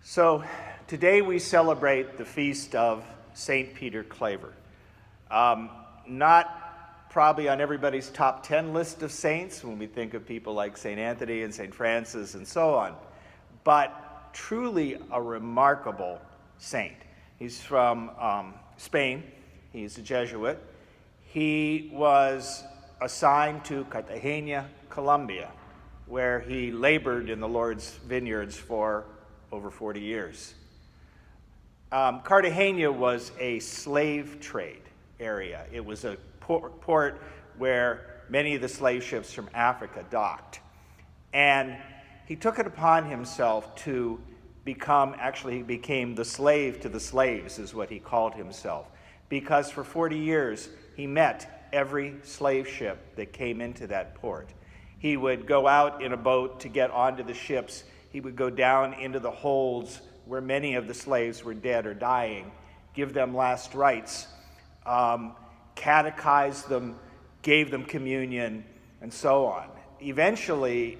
So today we celebrate the feast of St. Peter Claver. Not probably on everybody's top 10 list of saints when we think of people like St. Anthony and St. Francis and so on, but truly a remarkable saint. He's from Spain. He's a Jesuit. He was assigned to Cartagena, Colombia, where he labored in the Lord's vineyards for over 40 years. Cartagena was a slave trade area. It was a port where many of the slave ships from Africa docked. And he took it upon himself to he became the slave to the slaves, is what he called himself. Because for 40 years, he met every slave ship that came into that port. He would go out in a boat to get onto the ships. He would go down into the holds where many of the slaves were dead or dying, give them last rites, catechize them, gave them communion, and so on. Eventually,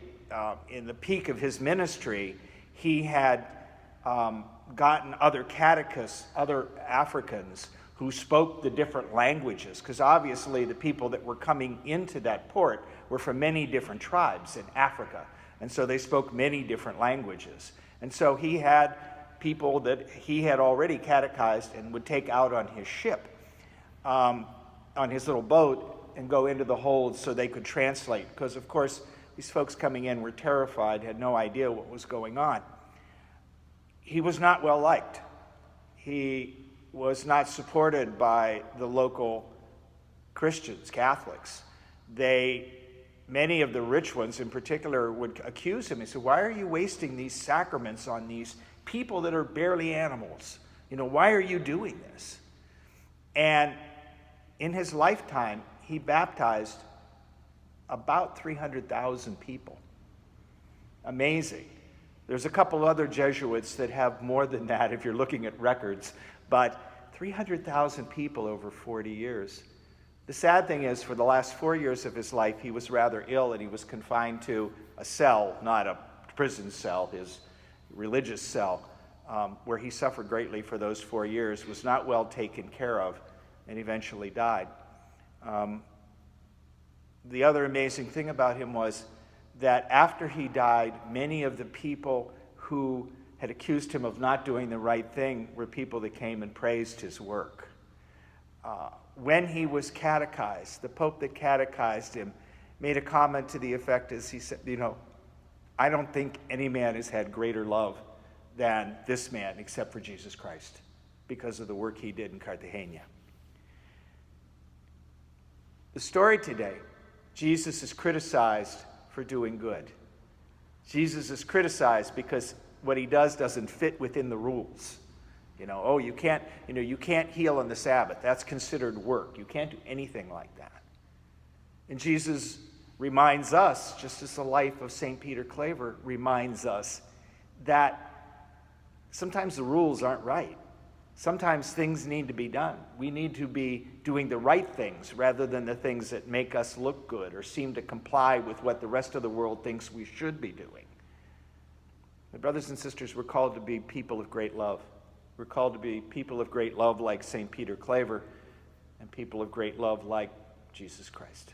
in the peak of his ministry, he had gotten other catechists, other Africans who spoke the different languages, because obviously the people that were coming into that port were from many different tribes in Africa, and so they spoke many different languages. And so he had people that he had already catechized and would take out on his ship, on his little boat, and go into the holds so they could translate, because of course these folks coming in were terrified, had no idea what was going on. He was not well liked. He was not supported by the local Christians, Catholics. Many of the rich ones in particular would accuse him and say, why are you wasting these sacraments on these people that are barely animals? Why are you doing this? And in his lifetime, he baptized about 300,000 people. Amazing. There's a couple other Jesuits that have more than that if you're looking at records, but 300,000 people over 40 years. The sad thing is, for the last 4 years of his life, he was rather ill and he was confined to a cell, not a prison cell, his religious cell, where he suffered greatly for those 4 years, was not well taken care of, and eventually died. The other amazing thing about him was that after he died, many of the people who had accused him of not doing the right thing were people that came and praised his work. When he was catechized, the Pope that catechized him made a comment to the effect as he said, I don't think any man has had greater love than this man except for Jesus Christ because of the work he did in Cartagena. The story today, Jesus is criticized for doing good. Jesus is criticized because what he does doesn't fit within the rules. You can't heal on the Sabbath. That's considered work. You can't do anything like that. And Jesus reminds us, just as the life of St. Peter Claver reminds us, that sometimes the rules aren't right. Sometimes things need to be done. We need to be doing the right things rather than the things that make us look good or seem to comply with what the rest of the world thinks we should be doing. But brothers and sisters, we're called to be people of great love. We're called to be people of great love like St. Peter Claver and people of great love like Jesus Christ.